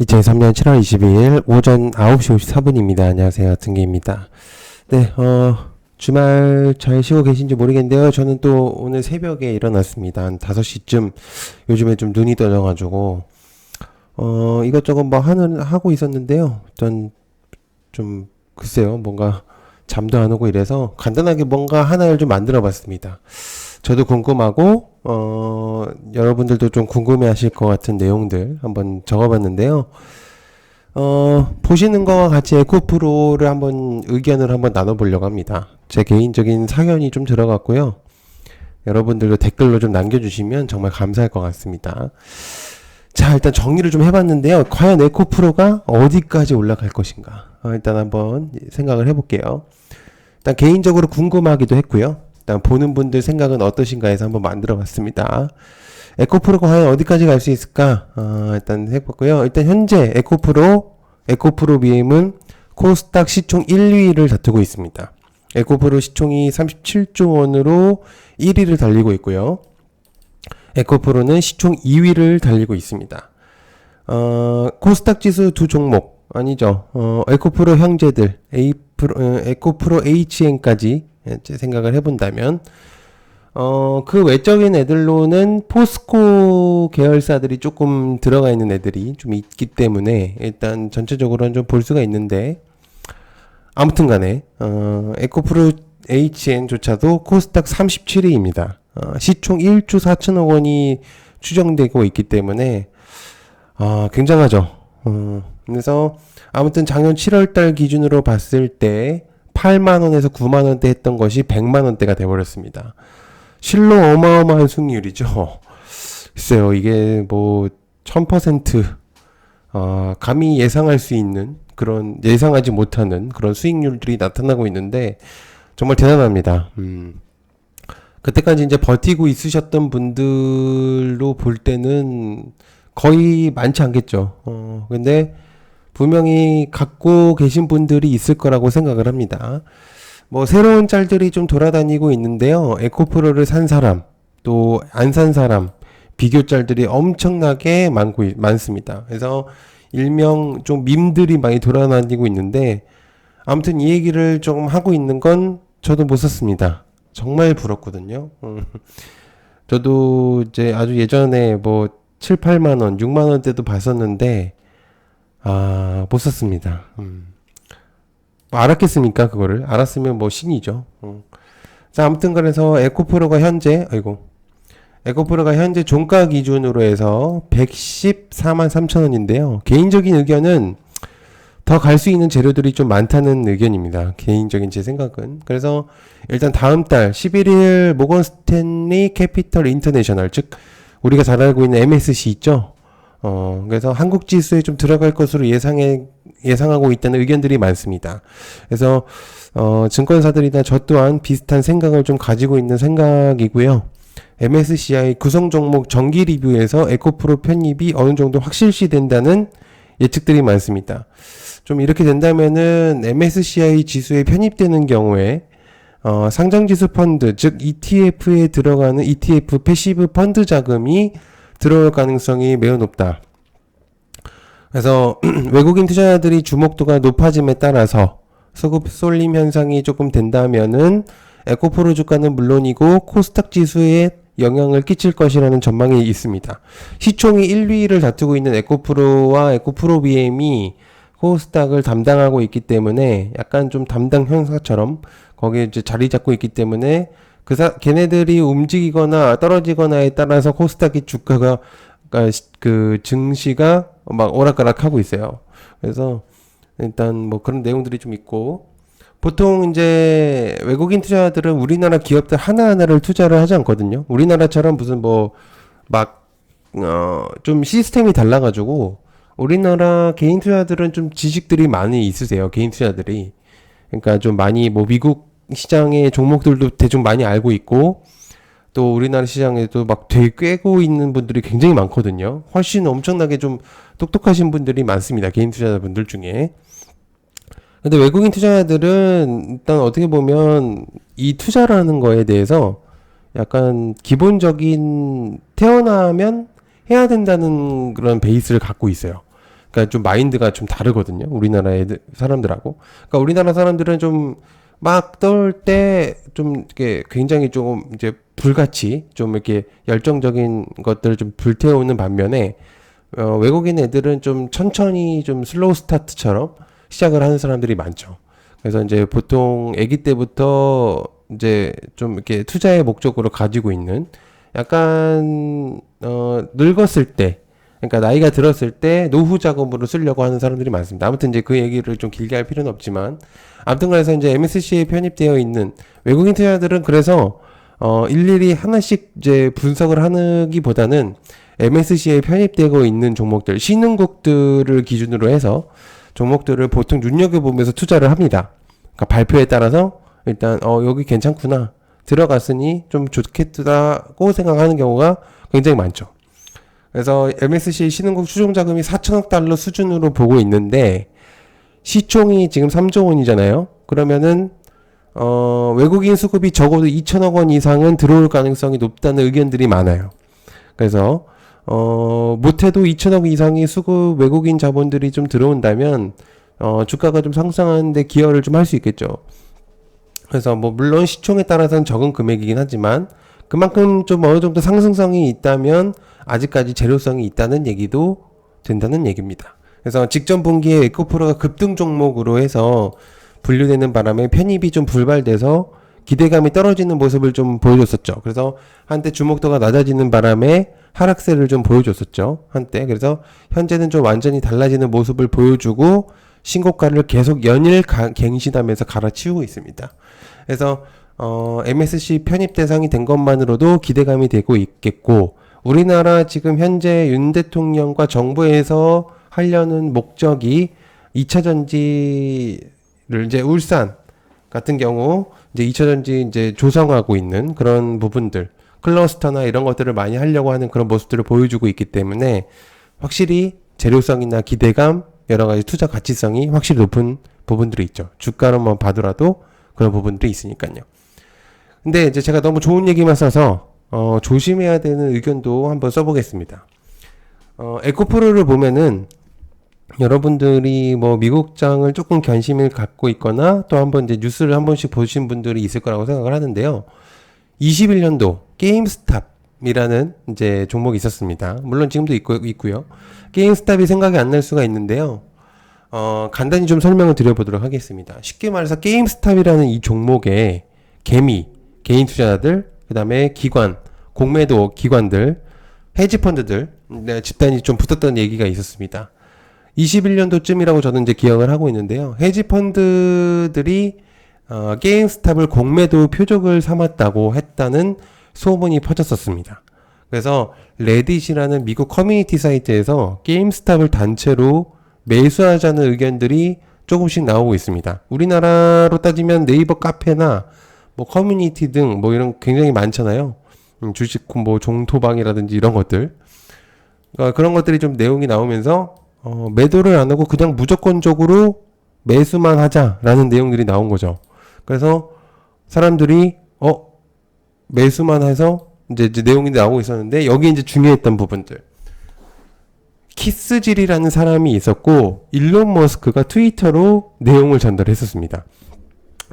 2023년 7월 22일 오전 9시 54분입니다. 안녕하세요. 등기입니다. 네, 주말 잘 쉬고 계신지 모르겠는데요. 저는 또 오늘 새벽에 일어났습니다. 한 5시쯤 요즘에 좀 눈이 떠져가지고, 이것저것 뭐 하고 있었는데요. 전 좀, 글쎄요. 뭔가 잠도 안 오고 이래서 간단하게 뭔가 하나를 좀 만들어 봤습니다. 저도 궁금하고, 여러분들도 좀 궁금해 하실 것 같은 내용들 한번 적어봤는데요. 보시는 거와 같이 에코프로를 한번 의견을 한번 나눠보려고 합니다. 제 개인적인 사견이 좀 들어갔고요. 여러분들도 댓글로 좀 남겨주시면 정말 감사할 것 같습니다. 자, 일단 정리를 좀 해봤는데요. 과연 에코프로가 어디까지 올라갈 것인가? 일단 한번 생각을 해볼게요. 일단 개인적으로 궁금하기도 했고요. 일단 보는 분들 생각은 어떠신가 해서 한번 만들어 봤습니다. 에코프로가 과연 어디까지 갈 수 있을까? 일단 해봤고요. 일단 현재 에코프로 BM은 코스닥 시총 1위를 다투고 있습니다. 에코프로 시총이 37조 원으로 1위를 달리고 있고요. 에코프로는 시총 2위를 달리고 있습니다. 코스닥 지수 두 종목, 아니죠. 에코프로 형제들, 에코프로 HN까지 생각을 해본다면, 그 외적인 애들로는 포스코 계열사들이 조금 들어가 있는 애들이 좀 있기 때문에 일단 전체적으로는 좀 볼 수가 있는데, 아무튼 간에, 에코프로 HN조차도 코스닥 37위입니다. 시총 1조 4천억 원이 추정되고 있기 때문에, 굉장하죠. 그래서 아무튼 작년 7월달 기준으로 봤을 때 8만원에서 9만원대 했던 것이 100만원대가 돼버렸습니다. 실로 어마어마한 승률이죠. 글쎄요, 이게 뭐 1000% 감히 예상할 수 있는 그런 예상하지 못하는 그런 수익률들이 나타나고 있는데 정말 대단합니다. 그때까지 이제 버티고 있으셨던 분들로 볼 때는 거의 많지 않겠죠. 근데 분명히 갖고 계신 분들이 있을 거라고 생각을 합니다. 뭐 새로운 짤들이 좀 돌아다니고 있는데요. 에코프로를 산 사람, 또 안 산 사람 비교 짤들이 엄청나게 많습니다. 그래서 일명 좀 밈들이 많이 돌아다니고 있는데 아무튼 이 얘기를 좀 하고 있는 건 저도 못 샀습니다. 정말 부럽거든요. 저도 이제 아주 예전에 뭐 7, 8만 원, 6만 원대도 봤었는데 못 샀습니다. 뭐 알았겠습니까? 그거를 알았으면 뭐 신이죠. 자, 아무튼 그래서 에코프로가 현재 종가 기준으로 해서 114만 3천 원인데요. 개인적인 의견은 더 갈 수 있는 재료들이 좀 많다는 의견입니다. 개인적인 제 생각은. 그래서 일단 다음 달 11일 모건 스탠리 캐피털 인터내셔널, 즉 우리가 잘 알고 있는 MSC 있죠. 그래서 한국 지수에 좀 들어갈 것으로 예상하고 있다는 의견들이 많습니다. 그래서 증권사들이나 저 또한 비슷한 생각을 좀 가지고 있는 생각이고요. MSCI 구성 종목 정기 리뷰에서 에코프로 편입이 어느 정도 확실시 된다는 예측들이 많습니다. 좀 이렇게 된다면은 MSCI 지수에 편입되는 경우에 상장지수 펀드, 즉 ETF에 들어가는 ETF 패시브 펀드 자금이 들어올 가능성이 매우 높다. 그래서 외국인 투자자들이 주목도가 높아짐에 따라서 소급 쏠림 현상이 조금 된다면은 에코프로 주가는 물론이고 코스닥 지수에 영향을 끼칠 것이라는 전망이 있습니다. 시총이 1위를 다투고 있는 에코프로와 에코프로 BM이 코스닥을 담당하고 있기 때문에 약간 좀 담당 형사처럼 거기에 이제 자리 잡고 있기 때문에 걔네들이 움직이거나 떨어지거나에 따라서 코스닥의 주가가 그 증시가 막 오락가락하고 있어요. 그래서 일단 뭐 그런 내용들이 좀 있고 보통 이제 외국인 투자자들은 우리나라 기업들 하나하나를 투자를 하지 않거든요. 우리나라처럼 무슨 뭐 막 좀 시스템이 달라가지고 우리나라 개인 투자들은 좀 지식들이 많이 있으세요. 개인 투자들이. 그러니까 좀 많이 뭐 미국 시장의 종목들도 대충 많이 알고 있고 또 우리나라 시장에도 막 되게 꿰고 있는 분들이 굉장히 많거든요. 훨씬 엄청나게 좀 똑똑하신 분들이 많습니다. 개인 투자자분들 중에. 근데 외국인 투자자들은 일단 어떻게 보면 이 투자라는 거에 대해서 약간 기본적인 태어나면 해야 된다는 그런 베이스를 갖고 있어요. 그러니까 좀 마인드가 좀 다르거든요. 우리나라 애들 사람들하고. 그러니까 우리나라 사람들은 좀 막 떠올 때 좀 이렇게 굉장히 조금 이제 불같이 좀 이렇게 열정적인 것들을 좀 불태우는 반면에 외국인 애들은 좀 천천히 좀 슬로우 스타트처럼 시작을 하는 사람들이 많죠. 그래서 이제 보통 아기 때부터 이제 좀 이렇게 투자의 목적으로 가지고 있는 약간 늙었을 때, 그러니까 나이가 들었을 때 노후 자금으로 쓰려고 하는 사람들이 많습니다. 아무튼 이제 그 얘기를 좀 길게 할 필요는 없지만, 아무튼 그래서 이제 MSC에 편입되어 있는 외국인 투자자들은 그래서 일일이 하나씩 이제 분석을 하기보다는 MSC에 편입되고 있는 종목들, 신흥국들을 기준으로 해서 종목들을 보통 눈여겨보면서 투자를 합니다. 그러니까 발표에 따라서 일단 여기 괜찮구나, 들어갔으니 좀 좋겠다고 생각하는 경우가 굉장히 많죠. 그래서 MSC 신흥국 추종 자금이 4천억 달러 수준으로 보고 있는데 시총이 지금 3조 원이잖아요. 그러면은 외국인 수급이 적어도 2천억 원 이상은 들어올 가능성이 높다는 의견들이 많아요. 그래서 못해도 2천억 이상의 수급 외국인 자본들이 좀 들어온다면 주가가 좀 상승하는데 기여를 좀 할 수 있겠죠. 그래서 뭐 물론 시총에 따라서는 적은 금액이긴 하지만 그만큼 좀 어느 정도 상승성이 있다면 아직까지 재료성이 있다는 얘기도 된다는 얘기입니다. 그래서 직전 분기에 에코프로가 급등 종목으로 해서 분류되는 바람에 편입이 좀 불발돼서 기대감이 떨어지는 모습을 좀 보여줬었죠. 그래서 한때 주목도가 낮아지는 바람에 하락세를 좀 보여줬었죠. 한때. 그래서 현재는 좀 완전히 달라지는 모습을 보여주고 신고가를 계속 연일 갱신하면서 갈아치우고 있습니다. 그래서 MSC 편입 대상이 된 것만으로도 기대감이 되고 있겠고, 우리나라 지금 현재 윤 대통령과 정부에서 하려는 목적이 2차 전지를 이제 울산 같은 경우 이제 2차 전지 이제 조성하고 있는 그런 부분들, 클러스터나 이런 것들을 많이 하려고 하는 그런 모습들을 보여주고 있기 때문에 확실히 재료성이나 기대감, 여러 가지 투자 가치성이 확실히 높은 부분들이 있죠. 주가로만 봐더라도 그런 부분들이 있으니까요. 근데 이제 제가 너무 좋은 얘기만 써서 조심해야 되는 의견도 한번 써보겠습니다. 에코프로를 보면은 여러분들이 뭐 미국장을 조금 관심을 갖고 있거나 또 한번 이제 뉴스를 한 번씩 보신 분들이 있을 거라고 생각을 하는데요. 21년도 게임스탑이라는 이제 종목이 있었습니다. 물론 지금도 있고요. 게임스탑이 생각이 안 날 수가 있는데요. 간단히 좀 설명을 드려보도록 하겠습니다. 쉽게 말해서 게임스탑이라는 이 종목의 개미, 개인 투자자들, 그 다음에 기관, 공매도 기관들, 헤지펀드들, 집단이 좀 붙었던 얘기가 있었습니다. 21년도쯤이라고 저는 이제 기억을 하고 있는데요. 헤지펀드들이 게임스탑을 공매도 표적을 삼았다고 했다는 소문이 퍼졌었습니다. 그래서 레딧이라는 미국 커뮤니티 사이트에서 게임스탑을 단체로 매수하자는 의견들이 조금씩 나오고 있습니다. 우리나라로 따지면 네이버 카페나 뭐 커뮤니티 등 뭐 이런 굉장히 많잖아요. 주식 뭐 종토방이라든지 이런 것들. 그러니까 그런 것들이 좀 내용이 나오면서 매도를 안 하고 그냥 무조건적으로 매수만 하자라는 내용들이 나온 거죠. 그래서 사람들이 매수만 해서 이제 내용이 나오고 있었는데, 여기 이제 중요했던 부분들. 키스질이라는 사람이 있었고 일론 머스크가 트위터로 내용을 전달했었습니다.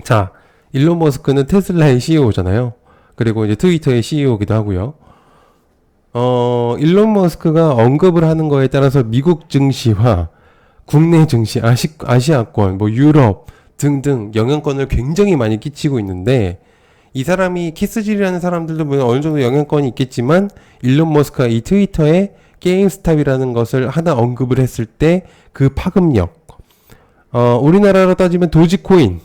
자, 일론 머스크는 테슬라의 CEO잖아요. 그리고 이제 트위터의 CEO기도 하고요. 일론 머스크가 언급을 하는 거에 따라서 미국 증시와 국내 증시, 아시아권, 뭐 유럽 등등 영향권을 굉장히 많이 끼치고 있는데, 이 사람이 키스질이라는 사람들도 뭐 어느 정도 영향권이 있겠지만 일론 머스크가 이 트위터에 게임스탑이라는 것을 하나 언급을 했을 때 그 파급력, 우리나라로 따지면 도지코인,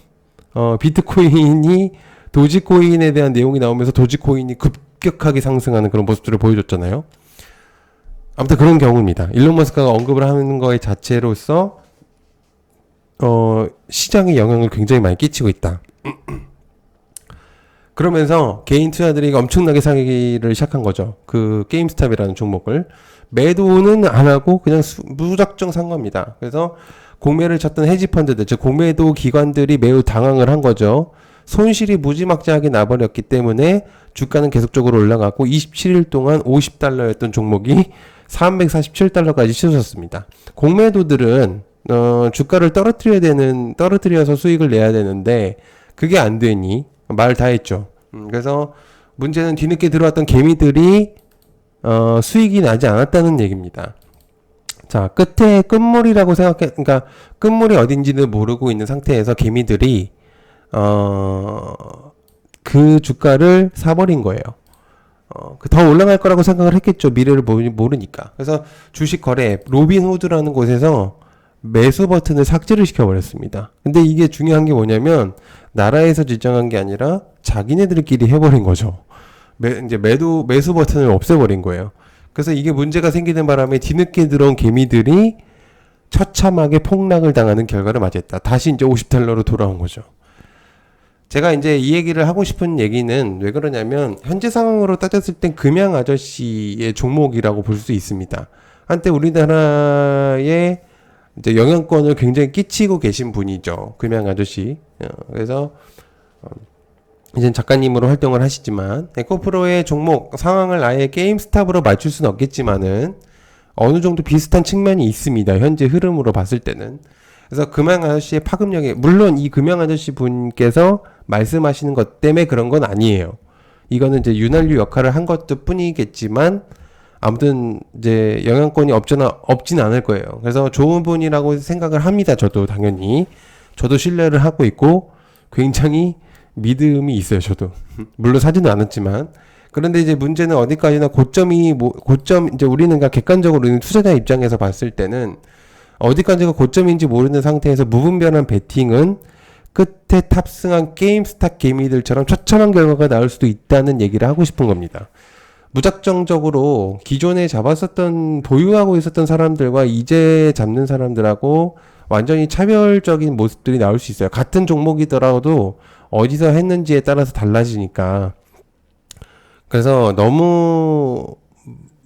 비트코인이 도지코인에 대한 내용이 나오면서 도지코인이 급격하게 상승하는 그런 모습들을 보여줬잖아요. 아무튼 그런 경우입니다. 일론 머스크가 언급을 하는 거에 자체로서 시장에 영향을 굉장히 많이 끼치고 있다. 그러면서 개인 투자들이 엄청나게 사기를 시작한 거죠. 그 게임스탑이라는 종목을 매도는 안 하고 그냥 무작정 산 겁니다. 그래서 공매를 쳤던 헤지펀드들, 즉 공매도 기관들이 매우 당황을 한 거죠. 손실이 무지막지하게 나버렸기 때문에 주가는 계속적으로 올라갔고 27일 동안 $50였던 종목이 $347까지 치솟았습니다. 공매도들은 주가를 떨어뜨려서 수익을 내야 되는데 그게 안 되니 말 다 했죠. 그래서 문제는 뒤늦게 들어왔던 개미들이 수익이 나지 않았다는 얘기입니다. 자, 끝에 끝물이라고 그러니까 끝물이 어딘지를 모르고 있는 상태에서 개미들이 그 주가를 사버린 거예요. 더 올라갈 거라고 생각을 했겠죠. 미래를 모르니까. 그래서 주식 거래 앱 로빈후드라는 곳에서 매수 버튼을 삭제를 시켜버렸습니다. 근데 이게 중요한 게 뭐냐면 나라에서 지정한 게 아니라 자기네들끼리 해버린 거죠. 이제 매수 버튼을 없애버린 거예요. 그래서 이게 문제가 생기는 바람에 뒤늦게 들어온 개미들이 처참하게 폭락을 당하는 결과를 맞이했다. 다시 이제 $50로 돌아온 거죠. 제가 이제 이 얘기를 하고 싶은 얘기는 왜 그러냐면 현재 상황으로 따졌을 땐 금양 아저씨의 종목이라고 볼 수 있습니다. 한때 우리나라에 이제 영향권을 굉장히 끼치고 계신 분이죠. 금양 아저씨. 그래서 이제 작가님으로 활동을 하시지만 에코프로의 종목 상황을 아예 게임스탑으로 맞출 수는 없겠지만은 어느 정도 비슷한 측면이 있습니다. 현재 흐름으로 봤을 때는. 그래서 금양 아저씨의 파급력이 물론 이 금양 아저씨 분께서 말씀하시는 것 때문에 그런 건 아니에요. 이거는 이제 윤활유 역할을 한 것도 뿐이겠지만 아무튼 이제 영향권이 없진 않을 거예요. 그래서 좋은 분이라고 생각을 합니다. 저도 당연히 저도 신뢰를 하고 있고 굉장히 믿음이 있어요. 저도 물론 사지는 않았지만 그런데 이제 문제는 어디까지나 고점 이제 우리는 객관적으로 투자자 입장에서 봤을 때는 어디까지가 고점인지 모르는 상태에서 무분별한 베팅은 끝에 탑승한 게임스탑 개미들처럼 처참한 결과가 나올 수도 있다는 얘기를 하고 싶은 겁니다. 무작정적으로 기존에 보유하고 있었던 사람들과 이제 잡는 사람들하고 완전히 차별적인 모습들이 나올 수 있어요. 같은 종목이더라도 어디서 했는지에 따라서 달라지니까. 그래서 너무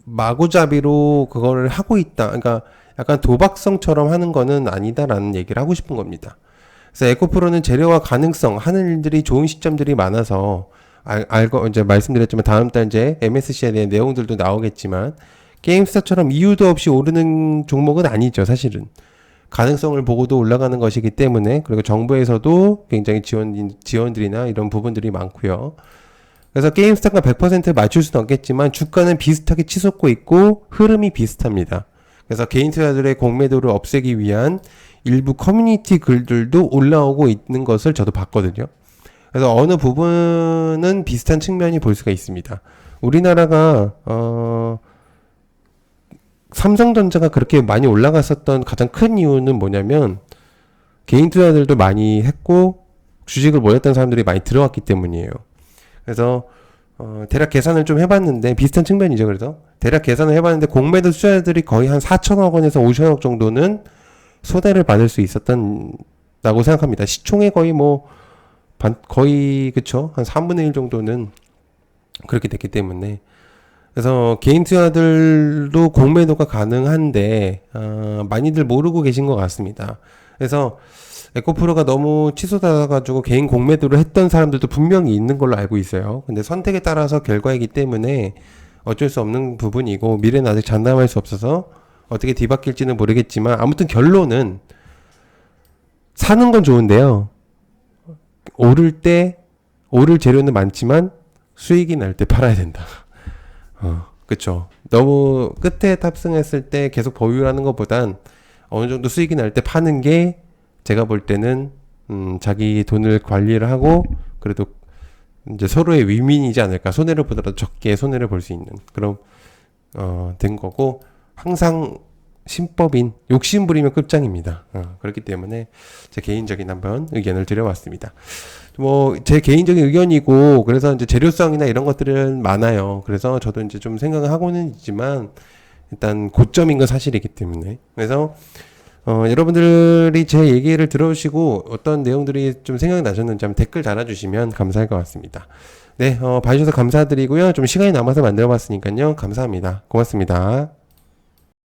마구잡이로 그거를 하고 있다. 그러니까 약간 도박성처럼 하는 거는 아니다라는 얘기를 하고 싶은 겁니다. 그래서 에코프로는 재료와 가능성 하는 일들이 좋은 시점들이 많아서 알고 이제 말씀드렸지만 다음 달 이제 MSCI에 대한 내용들도 나오겠지만 게임스타처럼 이유도 없이 오르는 종목은 아니죠. 사실은 가능성을 보고도 올라가는 것이기 때문에 그리고 정부에서도 굉장히 지원들이나 이런 부분들이 많고요. 그래서 게임스타가 100% 맞출 수는 없겠지만 주가는 비슷하게 치솟고 있고 흐름이 비슷합니다. 그래서 개인 투자들의 공매도를 없애기 위한 일부 커뮤니티 글들도 올라오고 있는 것을 저도 봤거든요. 그래서 어느 부분은 비슷한 측면이 볼 수가 있습니다. 우리나라가 삼성전자가 그렇게 많이 올라갔었던 가장 큰 이유는 뭐냐면 개인 투자들도 많이 했고 주식을 몰았던 사람들이 많이 들어왔기 때문이에요. 그래서 대략 계산을 좀 해봤는데 비슷한 측면이죠. 그래서 대략 계산을 해봤는데 공매도 투자자들이 거의 한 4천억 원에서 5천억 정도는 손해를 받을 수 있었다고 생각합니다. 시총의 거의 그쵸? 한 3분의 1 정도는 그렇게 됐기 때문에 그래서 개인 투자들도 공매도가 가능한데 많이들 모르고 계신 것 같습니다. 그래서 에코프로가 너무 치솟아가지고 개인 공매도를 했던 사람들도 분명히 있는 걸로 알고 있어요. 근데 선택에 따라서 결과이기 때문에 어쩔 수 없는 부분이고 미래는 아직 장담할 수 없어서 어떻게 뒤바뀔지는 모르겠지만 아무튼 결론은 사는 건 좋은데요. 오를 재료는 많지만 수익이 날 때 팔아야 된다. 그쵸. 너무 끝에 탑승했을 때 계속 보유하는 것보단 어느 정도 수익이 날 때 파는 게 제가 볼 때는 자기 돈을 관리를 하고 그래도 이제 서로의 윈윈이지 않을까. 손해를 보더라도 적게 손해를 볼 수 있는 그런 된 거고 항상 신법인 욕심 부리면 끝장입니다. 그렇기 때문에 제 개인적인 한번 의견을 드려봤습니다. 제 개인적인 의견이고 그래서 이제 재료성이나 이런 것들은 많아요. 그래서 저도 이제 좀 생각을 하고는 있지만 일단 고점인 건 사실이기 때문에 그래서 여러분들이 제 얘기를 들어주시고 어떤 내용들이 좀 생각이 나셨는지 한번 댓글 달아주시면 감사할 것 같습니다. 네, 봐주셔서 감사드리고요. 좀 시간이 남아서 만들어봤으니까요. 감사합니다. 고맙습니다.